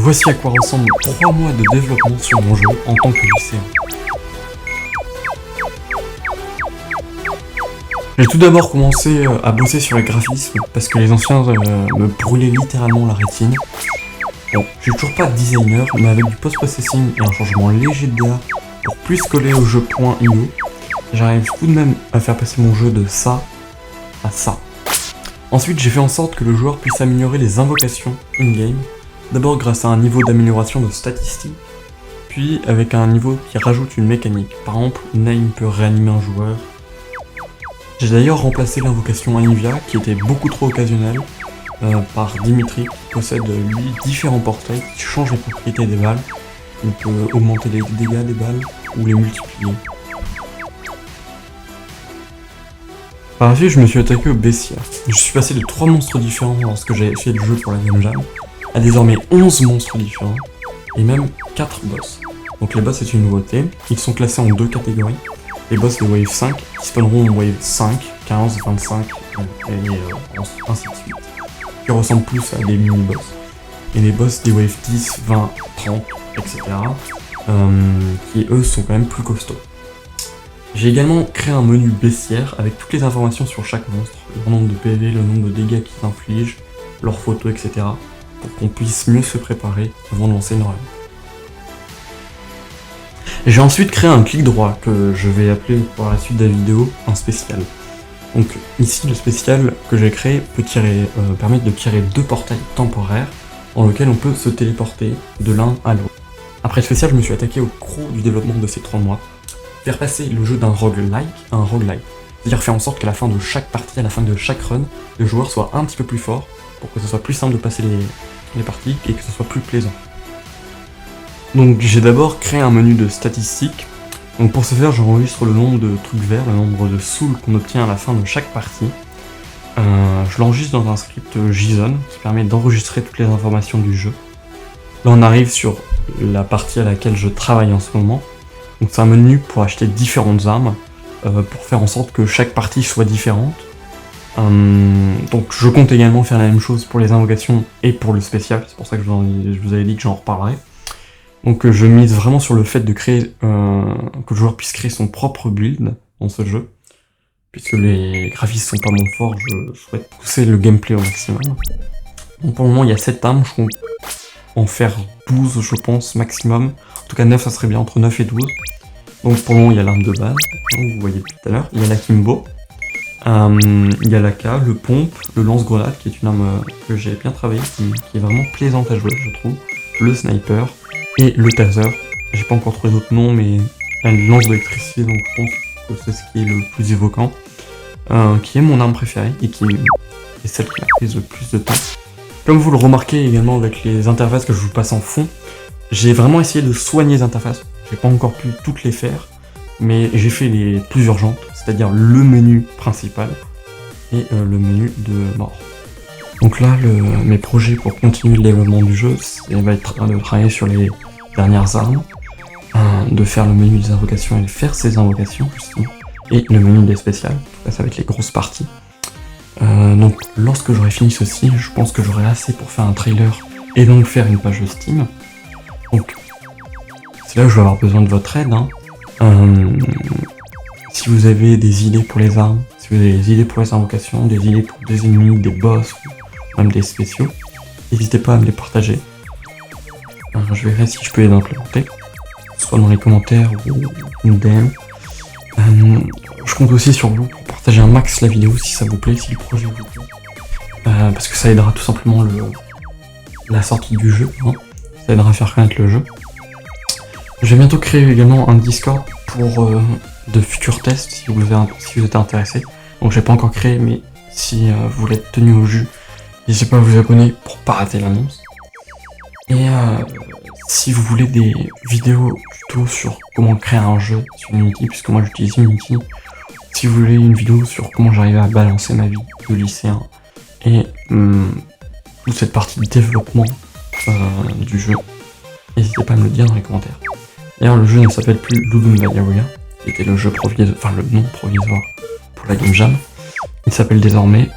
voici à quoi ressemblent 3 mois de développement sur mon jeu en tant que lycéen. J'ai tout d'abord commencé à bosser sur les graphismes parce que les anciens me brûlaient littéralement la rétine. Bon, je suis toujours pas designer, mais avec du post-processing et un changement léger de DA pour plus coller au jeu .io, j'arrive tout de même à faire passer mon jeu de ça à ça. Ensuite, j'ai fait en sorte que le joueur puisse améliorer les invocations in-game, d'abord grâce à un niveau d'amélioration de statistiques, puis avec un niveau qui rajoute une mécanique. Par exemple, Name peut réanimer un joueur. J'ai d'ailleurs remplacé l'invocation Anivia, qui était beaucoup trop occasionnelle, par Dimitri, qui possède lui différents portraits qui changent les propriétés des balles. Il peut augmenter les dégâts des balles ou les multiplier. Par la suite, je me suis attaqué au bestiaire. Je suis passé de 3 monstres différents lorsque j'avais fait le jeu pour la Game Jam, à désormais 11 monstres différents, et même 4 boss. Donc les boss c'est une nouveauté, ils sont classés en 2 catégories. Les boss de Wave 5 qui spawneront en Wave 5, 15, 25 et ainsi de suite, qui ressemblent plus à des mini-boss. Et les boss des Wave 10, 20, 30, etc. Qui eux sont quand même plus costauds. J'ai également créé un menu bestiaire avec toutes les informations sur chaque monstre, le nombre de PV, le nombre de dégâts qu'ils infligent, leurs photos, etc. pour qu'on puisse mieux se préparer avant de lancer une run. J'ai ensuite créé un clic droit que je vais appeler par la suite de la vidéo un spécial. Donc ici le spécial que j'ai créé peut permettre de tirer 2 portails temporaires dans lesquels on peut se téléporter de l'un à l'autre. Après le spécial, je me suis attaqué au gros du développement de ces 3 mois. Faire passer le jeu d'un roguelike à un roguelite. C'est-à-dire faire en sorte qu'à la fin de chaque partie, à la fin de chaque run, le joueur soit un petit peu plus fort pour que ce soit plus simple de passer les parties et que ce soit plus plaisant. Donc j'ai d'abord créé un menu de statistiques. Donc pour ce faire, j'enregistre le nombre de trucs verts, le nombre de souls qu'on obtient à la fin de chaque partie. Je l'enregistre dans un script JSON qui permet d'enregistrer toutes les informations du jeu. Là on arrive sur la partie à laquelle je travaille en ce moment. Donc c'est un menu pour acheter différentes armes, pour faire en sorte que chaque partie soit différente. Donc je compte également faire la même chose pour les invocations et pour le spécial, c'est pour ça que je vous avais dit que j'en reparlerai. Donc je mise vraiment sur le fait de créer, que le joueur puisse créer son propre build dans ce jeu. Puisque les graphismes sont pas mon fort, je souhaite pousser le gameplay au maximum. Donc pour le moment il y a 7 armes, je compte en faire 12 je pense maximum. En tout cas 9 ça serait bien, entre 9 et 12. Donc pour le moment il y a l'arme de base, donc vous voyez depuis tout à l'heure. Il y a la Kimbo, il y a l'AK, le pompe, le lance-grenade qui est une arme que j'ai bien travaillé, qui est vraiment plaisante à jouer je trouve. Le sniper et le taser. J'ai pas encore trouvé d'autres noms mais elle lance de l'électricité donc je pense que c'est ce qui est le plus évoquant. Qui est mon arme préférée et qui est celle qui a pris le plus de temps. Comme vous le remarquez également avec les interfaces que je vous passe en fond, j'ai vraiment essayé de soigner les interfaces. J'ai pas encore pu toutes les faire, mais j'ai fait les plus urgentes, c'est-à-dire le menu principal et le menu de mort. Donc là, mes projets pour continuer le développement du jeu, ça va être de travailler sur les dernières armes, de faire le menu des invocations et de faire ces invocations justement, et le menu des spéciales, ça va être les grosses parties. Donc lorsque j'aurai fini ceci, je pense que j'aurai assez pour faire un trailer et donc faire une page de Steam. Donc c'est là où je vais avoir besoin de votre aide. Si vous avez des idées pour les armes, si vous avez des idées pour les invocations, des idées pour des ennemis, des boss, ou même des spéciaux, n'hésitez pas à me les partager. Je verrai si je peux les implémenter, soit dans les commentaires ou une DM. Je compte aussi sur vous pour partager un max la vidéo si ça vous plaît, si le projet vous plaît. Parce que ça aidera tout simplement la sortie du jeu, ça aidera à faire connaître le jeu. Je vais bientôt créer également un Discord pour de futurs tests si vous êtes intéressé. Donc j'ai pas encore créé, mais si vous voulez être tenu au jus, n'hésitez pas à vous abonner pour pas rater l'annonce. Et si vous voulez des vidéos plutôt sur comment créer un jeu sur Unity, puisque moi j'utilise Unity, si vous voulez une vidéo sur comment j'arrive à balancer ma vie de lycéen et toute cette partie de développement du jeu, n'hésitez pas à me le dire dans les commentaires. D'ailleurs le jeu ne s'appelle plus Ludum Dare, qui était le jeu provisoire, enfin le nom provisoire pour la Game Jam. Il s'appelle désormais